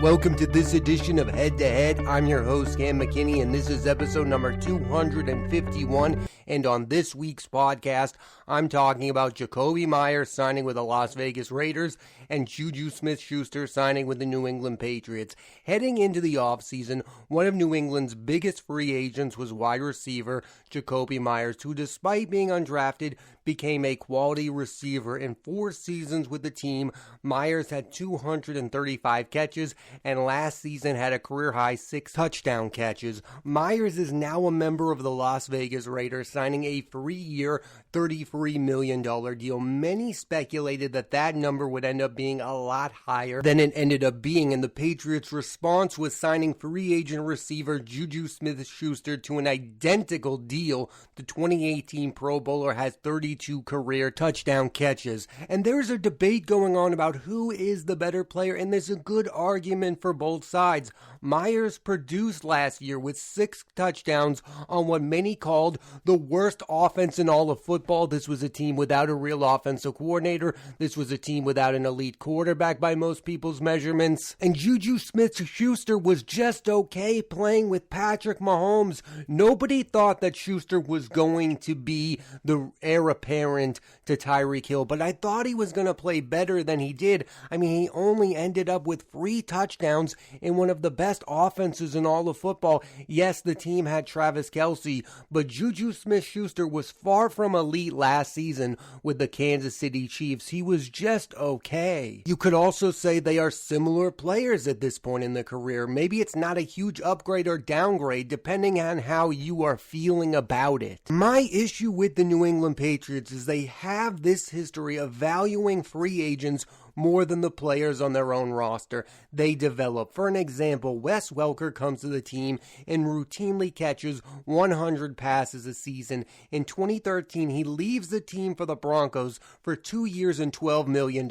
Welcome to this edition of Head to Head. I'm your host, Cam McKinney, and this is episode number 251. And on this week's podcast, I'm talking about Jakobi Meyers signing with the Las Vegas Raiders and Juju Smith-Schuster signing with the New England Patriots. Heading into the offseason, one of New England's biggest free agents was wide receiver Jakobi Meyers, who despite being undrafted, became a quality receiver. In 4 seasons with the team, Meyers had 235 catches, and last season had a career-high 6 touchdown catches. Meyers is now a member of the Las Vegas Raiders, signing a 3-year, $33 million deal. Many speculated that that number would end up being a lot higher than it ended up being, and the Patriots' response was signing free agent receiver Juju Smith-Schuster to an identical deal. The 2018 Pro Bowler has 32 career touchdown catches, and there's a debate going on about who is the better player, and there's a good argument for both sides. Meyers produced last year with 6 touchdowns on what many called the worst offense in all of football. This was a team without a real offensive coordinator. This was a team without an elite quarterback by most people's measurements. And Juju Smith-Schuster was just okay playing with Patrick Mahomes. Nobody thought that Schuster was going to be the heir apparent to Tyreek Hill, but I thought he was going to play better than he did. I mean, he only ended up with 3 touchdowns in one of the best offenses in all of football. Yes, the team had Travis Kelce, but Juju Smith-Schuster was far from elite last season with the Kansas City Chiefs. He was just okay. You could also say they are similar players at this point in their career. Maybe it's not a huge upgrade or downgrade, depending on how you are feeling about it. My issue with the New England Patriots is they have this history of valuing free agents more than the players on their own roster they develop. For an example, Wes Welker comes to the team and routinely catches 100 passes a season. In 2013, he leaves the team for the Broncos for 2 years and $12 million.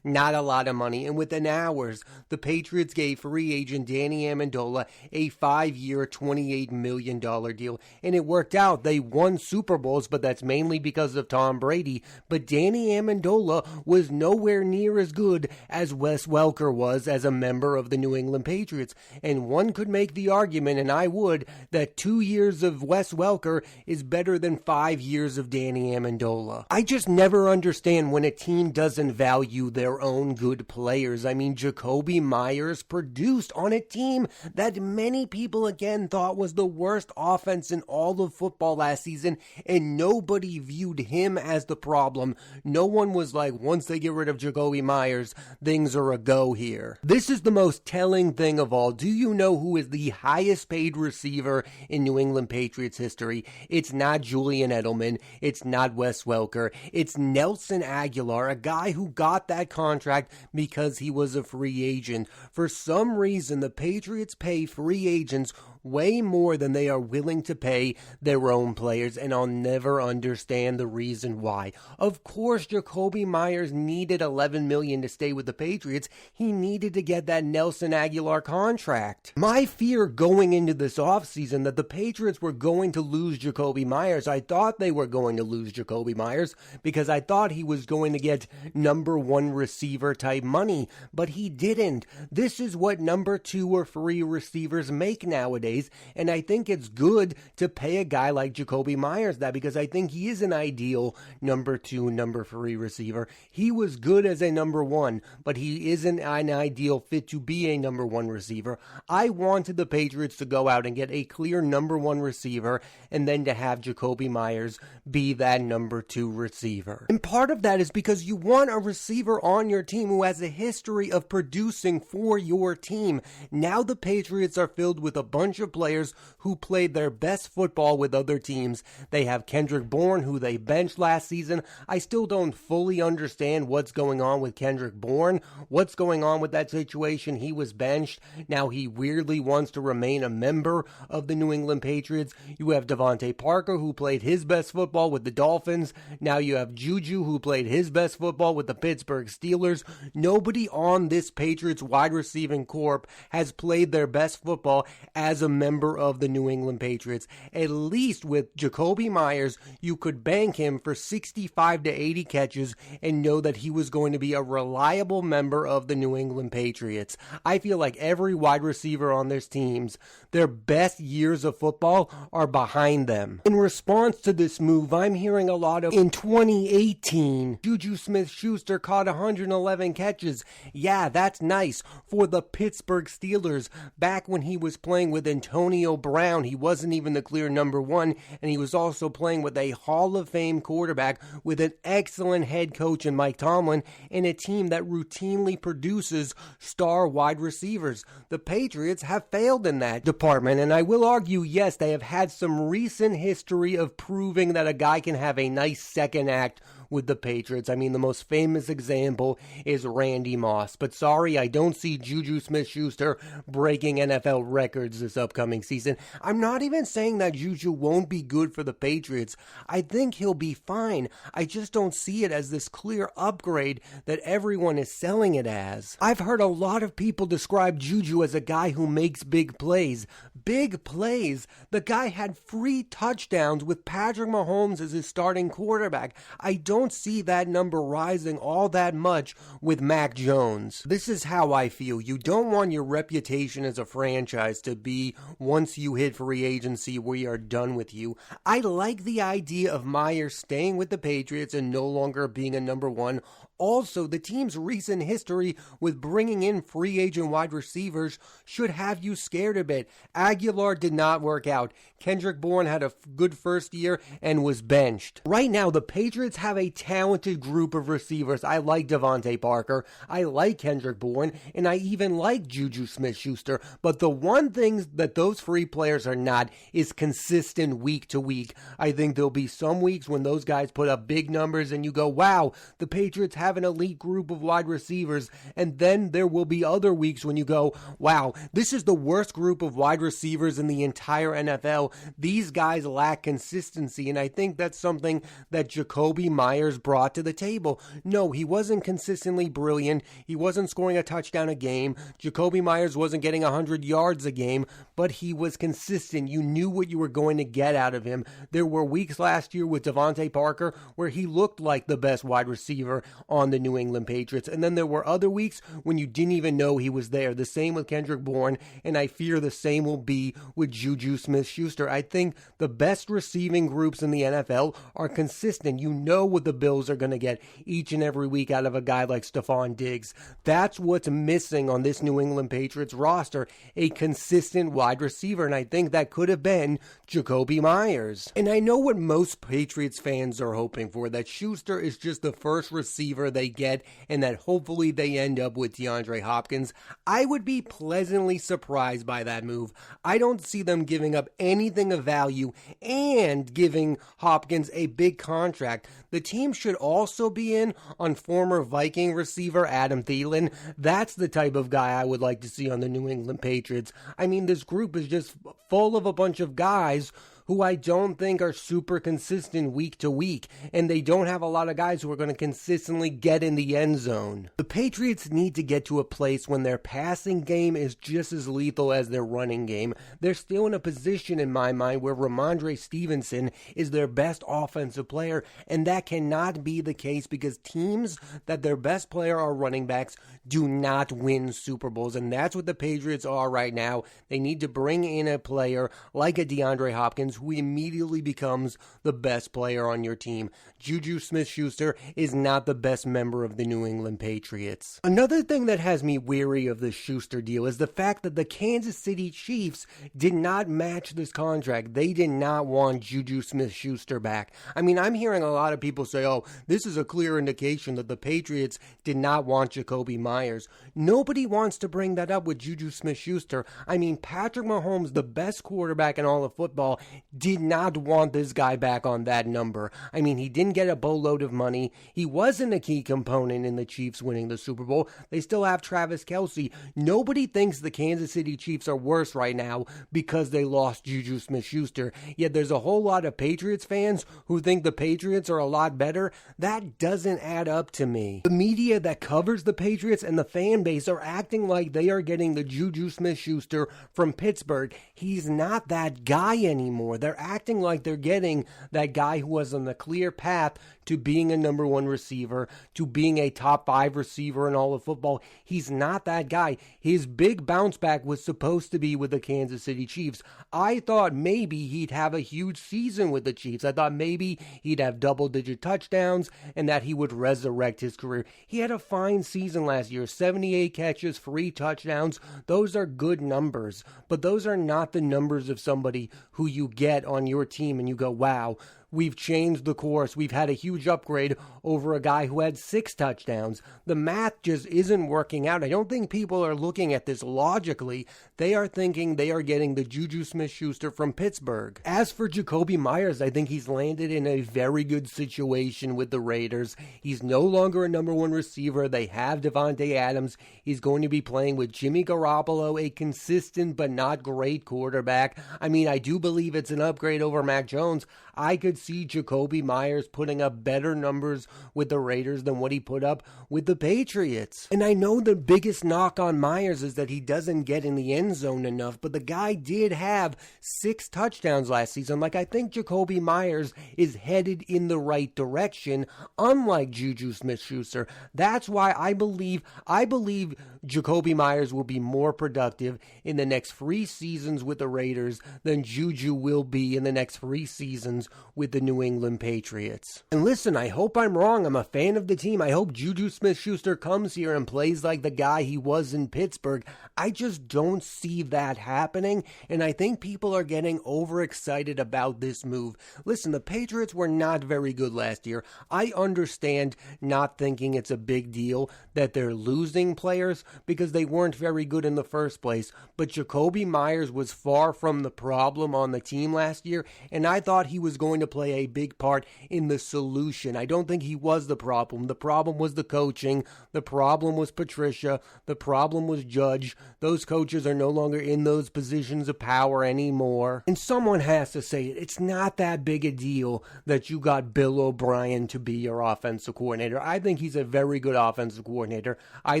Not a lot of money. And within hours, the Patriots gave free agent Danny Amendola a 5-year, $28 million deal. And it worked out. They won Super Bowls, but that's mainly because of Tom Brady. But Danny Amendola was nowhere near as good as Wes Welker was as a member of the New England Patriots. And one could make the argument, and I would, that 2 years of Wes Welker is better than 5 years of Danny Amendola. I just never understand when a team doesn't value their own good players. I mean, Jakobi Meyers produced on a team that many people again thought was the worst offense in all of football last season, and nobody viewed him as the problem. No one was like, once they get rid of Jakobi Meyers, things are a go here. This is the most telling thing of all. Do you know who is the highest paid receiver in New England Patriots history? It's not Julian Edelman. It's not Wes Welker. It's Nelson Aguilar, a guy who got that contract because he was a free agent. For some reason, the Patriots pay free agents way more than they are willing to pay their own players, and I'll never understand the reason why. Of course, Jakobi Meyers needed $11 million to stay with the Patriots. He needed to get that Nelson Aguilar contract. My fear going into this offseason that the Patriots were going to lose Jakobi Meyers. I thought they were going to lose Jakobi Meyers because I thought he was going to get number 1 receiver type money, but he didn't. This is what number 2 or free receivers make nowadays. And I think it's good to pay a guy like Jakobi Meyers that, because I think he is an ideal number 2, number 3 receiver. He was good as a number 1, but he isn't an ideal fit to be a number 1 receiver. I wanted the Patriots to go out and get a clear number 1 receiver and then to have Jakobi Meyers be that number 2 receiver. And part of that is because you want a receiver on your team who has a history of producing for your team. Now the Patriots are filled with a bunch of players who played their best football with other teams. They have Kendrick Bourne, who they benched last season. I still don't fully understand what's going on with Kendrick Bourne. What's going on with that situation? He was benched. Now he weirdly wants to remain a member of the New England Patriots. You have Devontae Parker, who played his best football with the Dolphins. Now you have Juju, who played his best football with the Pittsburgh Steelers. Nobody on this Patriots wide receiving corps has played their best football as a member of the New England Patriots. At least with Jakobi Meyers, you could bank him for 65 to 80 catches and know that he was going to be a reliable member of the New England Patriots. I feel like every wide receiver on this teams, their best years of football are behind them. In response to this move, I'm hearing a lot of, in 2018, Juju Smith-Schuster caught 111 catches. Yeah, that's nice for the Pittsburgh Steelers. Back when he was playing with Antonio Brown, he wasn't even the clear number one, and he was also playing with a Hall of Fame quarterback with an excellent head coach in Mike Tomlin and a team that routinely produces star wide receivers. The Patriots have failed in that department, and I will argue, yes, they have had some recent history of proving that a guy can have a nice second act with the Patriots. I mean, the most famous example is Randy Moss. But sorry, I don't see Juju Smith-Schuster breaking NFL records this upcoming season. I'm not even saying that Juju won't be good for the Patriots. I think he'll be fine. I just don't see it as this clear upgrade that everyone is selling it as. I've heard a lot of people describe Juju as a guy who makes big plays. Big plays? The guy had free touchdowns with Patrick Mahomes as his starting quarterback. I don't see that number rising all that much with Mac Jones. This is how I feel. You don't want your reputation as a franchise to be, once you hit free agency, we are done with you. I like the idea of Meyers staying with the Patriots and no longer being a number one. Also, the team's recent history with bringing in free agent wide receivers should have you scared a bit. Aguilar did not work out. Kendrick Bourne had a good first year and was benched. Right now, the Patriots have a talented group of receivers. I like Devontae Parker. I like Kendrick Bourne. And I even like Juju Smith-Schuster. But the one thing that those free players are not is consistent week to week. I think there'll be some weeks when those guys put up big numbers and you go, wow, the Patriots have an elite group of wide receivers. And then there will be other weeks when you go, wow, this is the worst group of wide receivers in the entire NFL. These guys lack consistency, and I think that's something that Jakobi Meyers brought to the table. No, he wasn't consistently brilliant. He wasn't scoring a touchdown a game. Jakobi Meyers wasn't getting 100 yards a game, but he was consistent. You knew what you were going to get out of him. There were weeks last year with Devontae Parker where he looked like the best wide receiver on the New England Patriots, and then there were other weeks when you didn't even know he was there. The same with Kendrick Bourne, and I fear the same will be with Juju Smith-Schuster. I think the best receiving groups in the NFL are consistent. You know what the Bills are going to get each and every week out of a guy like Stephon Diggs. That's what's missing on this New England Patriots roster, a consistent wide receiver, and I think that could have been Jakobi Meyers. And I know what most Patriots fans are hoping for, that Schuster is just the first receiver they get and that hopefully they end up with DeAndre Hopkins. I would be pleasantly surprised by that move. I don't see them giving up anything of value and giving Hopkins a big contract. The team should also be in on former Viking receiver Adam Thielen. That's the type of guy I would like to see on the New England Patriots. I mean, this group is just full of a bunch of guys who I don't think are super consistent week to week, and they don't have a lot of guys who are going to consistently get in the end zone. The Patriots need to get to a place when their passing game is just as lethal as their running game. They're still in a position, in my mind, where Ramondre Stevenson is their best offensive player, and that cannot be the case because teams that their best player are running backs do not win Super Bowls, and that's what the Patriots are right now. They need to bring in a player like a DeAndre Hopkins who immediately becomes the best player on your team. Juju Smith-Schuster is not the best member of the New England Patriots. Another thing that has me weary of the Schuster deal is the fact that the Kansas City Chiefs did not match this contract. They did not want Juju Smith-Schuster back. I mean, I'm hearing a lot of people say, oh, this is a clear indication that the Patriots did not want Jakobi Meyers. Nobody wants to bring that up with Juju Smith-Schuster. I mean, Patrick Mahomes, the best quarterback in all of football, did not want this guy back on that number. I mean, he didn't get a boatload of money. He wasn't a key component in the Chiefs winning the Super Bowl. They still have Travis Kelce. Nobody thinks the Kansas City Chiefs are worse right now because they lost Juju Smith-Schuster. Yet there's a whole lot of Patriots fans who think the Patriots are a lot better. That doesn't add up to me. The media that covers the Patriots and the fan base are acting like they are getting the Juju Smith-Schuster from Pittsburgh. He's not that guy anymore. They're acting like they're getting that guy who was on the clear path to being a number one receiver, to being a top 5 receiver in all of football. He's not that guy. His big bounce back was supposed to be with the Kansas City Chiefs. I thought maybe he'd have a huge season with the Chiefs. I thought maybe he'd have double-digit touchdowns and that he would resurrect his career. He had a fine season last year, 78 catches, 3 touchdowns. Those are good numbers, but those are not the numbers of somebody who you get on your team and you go, wow, we've changed the course. We've had a huge upgrade over a guy who had 6 touchdowns. The math just isn't working out. I don't think people are looking at this logically. They are thinking they are getting the Juju Smith-Schuster from Pittsburgh. As for Jakobi Meyers, I think he's landed in a very good situation with the Raiders. He's no longer a number 1 receiver. They have Devontae Adams. He's going to be playing with Jimmy Garoppolo, a consistent but not great quarterback. I mean, I do believe it's an upgrade over Mac Jones. I could see Jakobi Meyers putting up better numbers with the Raiders than what he put up with the Patriots. And I know the biggest knock on Meyers is that he doesn't get in the end zone enough, but the guy did have 6 touchdowns last season. Like, I think Jakobi Meyers is headed in the right direction, unlike Juju Smith-Schuster. That's why I believe Jakobi Meyers will be more productive in the next 3 seasons with the Raiders than Juju will be in the next 3 seasons with the New England Patriots. And listen, I hope I'm wrong. I'm a fan of the team. I hope Juju Smith-Schuster comes here and plays like the guy he was in Pittsburgh. I just don't see that happening, and I think people are getting overexcited about this move. Listen, the Patriots were not very good last year. I understand not thinking it's a big deal that they're losing players because they weren't very good in the first place, but Jakobi Meyers was far from the problem on the team last year, and I thought he was going to play a big part in the solution. I don't think he was the problem. The problem was the coaching. The problem was Patricia. The problem was Judge. Those coaches are no longer in those positions of power anymore. And someone has to say it. It's not that big a deal that you got Bill O'Brien to be your offensive coordinator. I think he's a very good offensive coordinator. I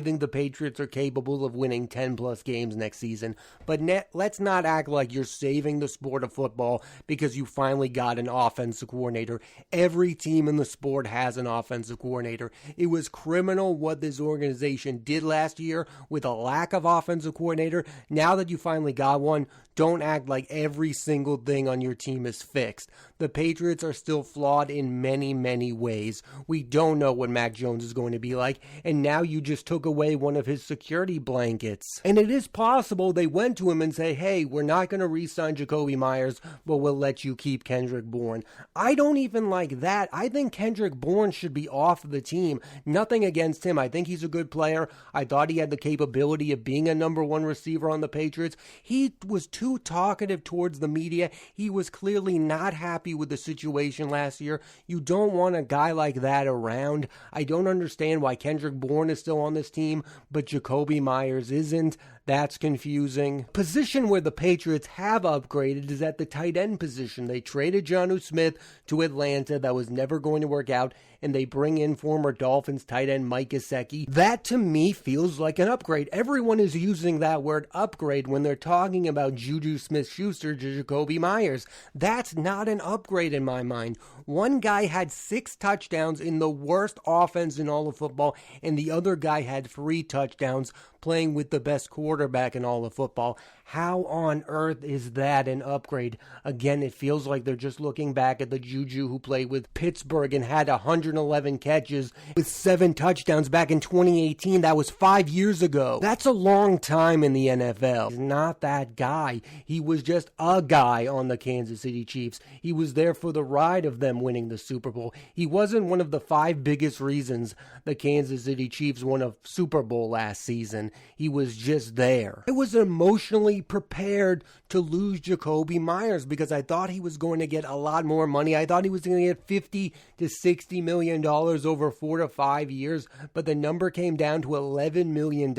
think the Patriots are capable of winning 10-plus games next season. But let's not act like you're saving the sport of football because you finally got an offensive coordinator. Every team in the sport has an offensive coordinator. It was criminal what this organization did last year with a lack of offensive coordinator. Now that you finally got one, don't act like every single thing on your team is fixed. The Patriots are still flawed in many, many ways. We don't know what Mac Jones is going to be like, and now you just took away one of his security blankets. And it is possible they went to him and say, hey, we're not going to re-sign Jakobi Meyers, but we'll let you keep Kendrick Bourne. I don't even like that. I think Kendrick Bourne should be off the team. Nothing against him. I think he's a good player. I thought he had the capability of being a number 1 receiver on the Patriots. He was too talkative towards the media. He was clearly not happy with the situation last year. You don't want a guy like that around. I don't understand why Kendrick Bourne is still on this team, but Jakobi Meyers isn't. That's confusing. Position where the Patriots have upgraded is at the tight end position. They traded Juju Smith to Atlanta. That was never going to work out, and they bring in former Dolphins tight end Mike Gesicki. That to me feels like an upgrade. Everyone is using that word upgrade when they're talking about Juju Smith-Schuster to Jakobi Meyers. That's not an upgrade in my mind. One guy had 6 touchdowns in the worst offense in all of football, and the other guy had 3 touchdowns playing with the best quarterback in all of football. How on earth is that an upgrade? Again, it feels like they're just looking back at the Juju who played with Pittsburgh and had 100 211 catches with 7 touchdowns back in 2018. That was 5 years ago. That's a long time in the NFL. He's not that guy. He was just a guy on the Kansas City Chiefs. He was there for the ride of them winning the Super Bowl. He wasn't one of the 5 biggest reasons the Kansas City Chiefs won a Super Bowl last season. He was just there. I was emotionally prepared to lose Jakobi Meyers because I thought he was going to get a lot more money. I thought he was going to get $50 to $60 million over 4 to 5 years, but the number came down to $11 million,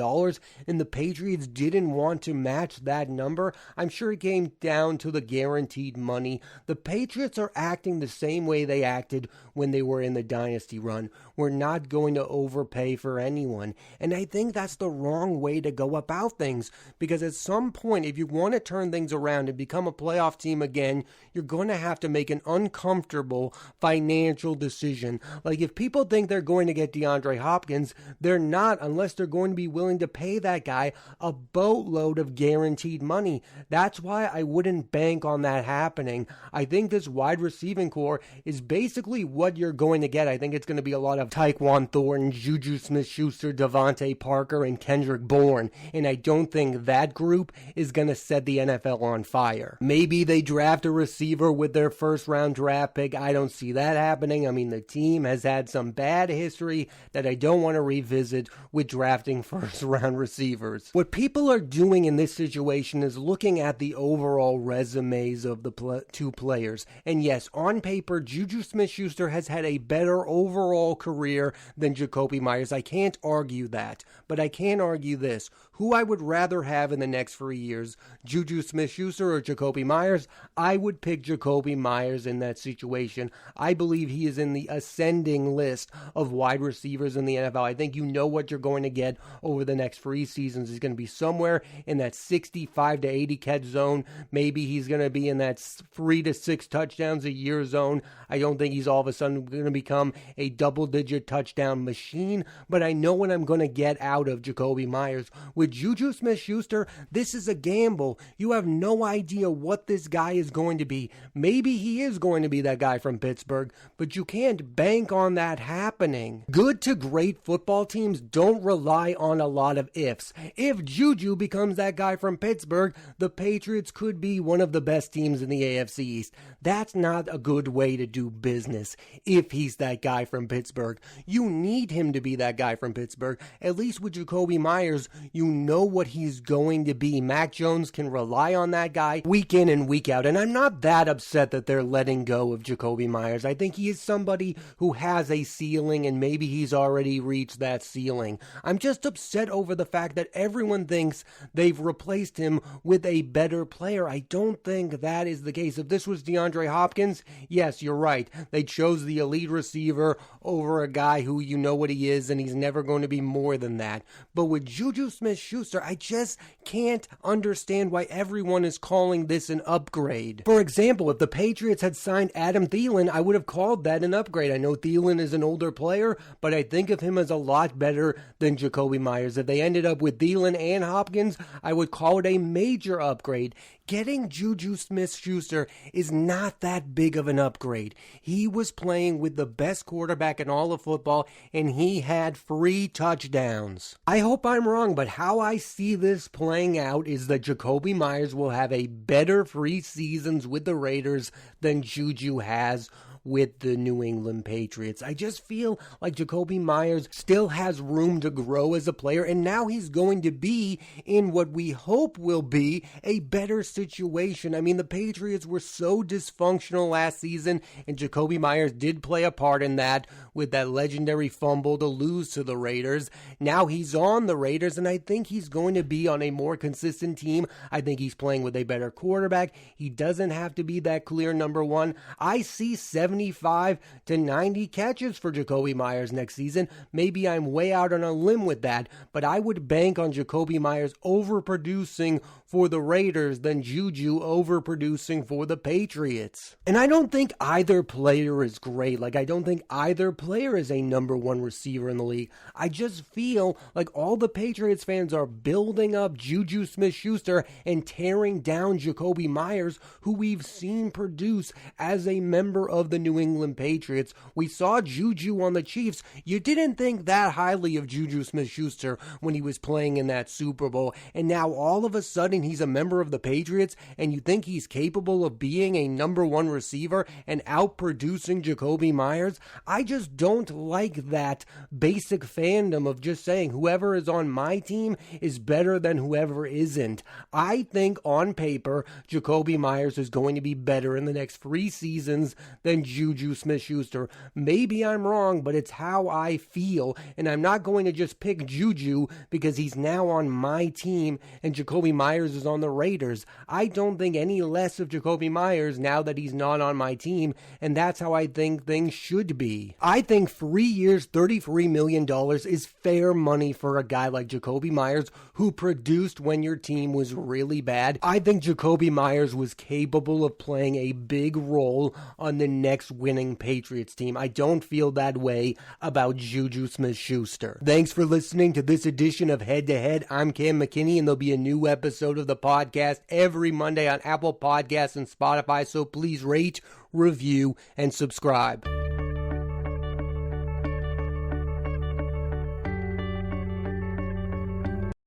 and the Patriots didn't want to match that number. I'm sure it came down to the guaranteed money. The Patriots are acting the same way they acted when they were in the dynasty run. We're not going to overpay for anyone, and I think that's the wrong way to go about things, because at some point, if you want to turn things around and become a playoff team again, you're going to have to make an uncomfortable financial decision. Like, if people think they're going to get DeAndre Hopkins, they're not, unless they're going to be willing to pay that guy a boatload of guaranteed money. That's why I wouldn't bank on that happening. I think this wide receiving core is basically what you're going to get. I think it's going to be a lot of Tyquan Thornton, Juju Smith-Schuster, Devontae Parker, and Kendrick Bourne, and I don't think that group is going to set the NFL on fire. Maybe they draft a receiver with their first-round draft pick. I don't see that happening. I mean, the team has had some bad history that I don't want to revisit with drafting first-round receivers. What people are doing in this situation is looking at the overall resumes of the two players. And yes, on paper, Juju Smith-Schuster has had a better overall career than Jakobi Meyers. I can't argue that, but I can argue this. Who I would rather have in the next 3 years, Juju Smith-Schuster or Jakobi Meyers? I would pick Jakobi Meyers in that situation. I believe he is in the ascending list of wide receivers in the NFL. I think you know what you're going to get over the next 3 seasons. He's going to be somewhere in that 65 to 80 catch zone. Maybe he's going to be in that 3 to 6 touchdowns a year zone. I don't think he's all of a sudden going to become a double-digit touchdown machine, but I know what I'm going to get out of Jakobi Meyers. With Juju Smith-Schuster, this is a gamble. You have no idea what this guy is going to be. Maybe he is going to be that guy from Pittsburgh, but you can't bank on that happening. Good to great football teams don't rely on a lot of ifs. If Juju becomes that guy from Pittsburgh, the Patriots could be one of the best teams in the AFC East. That's not a good way to do business if he's that guy from Pittsburgh. You need him to be that guy from Pittsburgh. At least with Jakobi Meyers, you know what he's going to be. Mac Jones can rely on that guy week in and week out, and I'm not that upset that they're letting go of Jakobi Meyers. I think he is somebody who has a ceiling, and maybe he's already reached that ceiling. I'm just upset over the fact that everyone thinks they've replaced him with a better player. I don't think that is the case. If this was DeAndre Hopkins, yes, you're right. They chose the elite receiver over a guy who you know what he is, and he's never going to be more than that. But with Juju Smith-Schuster, I just can't understand why everyone is calling this an upgrade. For example, if the Patriots had signed Adam Thielen, I would have called that an upgrade. I know Thielen is an older player, but I think of him as a lot better than Jakobi Meyers. If they ended up with Thielen and Hopkins, I would call it a major upgrade. Getting Juju Smith-Schuster is not that big of an upgrade. He was playing with the best quarterback in all of football, and he had 3 touchdowns. I hope I'm wrong, but how I see this playing out is that Jakobi Meyers will have a better 3 seasons with the Raiders than Juju has with the New England Patriots. I just feel like Jakobi Meyers still has room to grow as a player, and now he's going to be in what we hope will be a better situation. I mean, the Patriots were so dysfunctional last season, and Jakobi Meyers did play a part in that with that legendary fumble to lose to the Raiders. Now he's on the Raiders, and I think he's going to be on a more consistent team. I think he's playing with a better quarterback. He doesn't have to be that clear number one. I see 75 to 90 catches for Jakobi Meyers next season. Maybe I'm way out on a limb with that, but I would bank on Jakobi Meyers overproducing for the Raiders than Juju overproducing for the Patriots. And I don't think either player is great. Like, I don't think either player is a number one receiver in the league. I just feel like all the Patriots fans are building up Juju Smith-Schuster and tearing down Jakobi Meyers, who we've seen produce as a member of the New England Patriots. We saw Juju on the Chiefs. You didn't think that highly of Juju Smith-Schuster when he was playing in that Super Bowl, and now all of a sudden he's a member of the Patriots, and you think he's capable of being a number one receiver and outproducing Jakobi Meyers? I just don't like that basic fandom of just saying whoever is on my team is better than whoever isn't. I think on paper, Jakobi Meyers is going to be better in the next 3 seasons than Juju Smith-Schuster. Maybe I'm wrong, but it's how I feel, and I'm not going to just pick Juju because he's now on my team and Jakobi Meyers is on the Raiders. I don't think any less of Jakobi Meyers now that he's not on my team, and that's how I think things should be. I think 3 years, $33 million is fair money for a guy like Jakobi Meyers who produced when your team was really bad. I think Jakobi Meyers was capable of playing a big role on the next winning Patriots team. I don't feel that way about Juju Smith-Schuster. Thanks for listening to this edition of Head to Head. I'm Cam McKinney, and there'll be a new episode of the podcast every Monday on Apple Podcasts and Spotify, so please rate, review, and subscribe.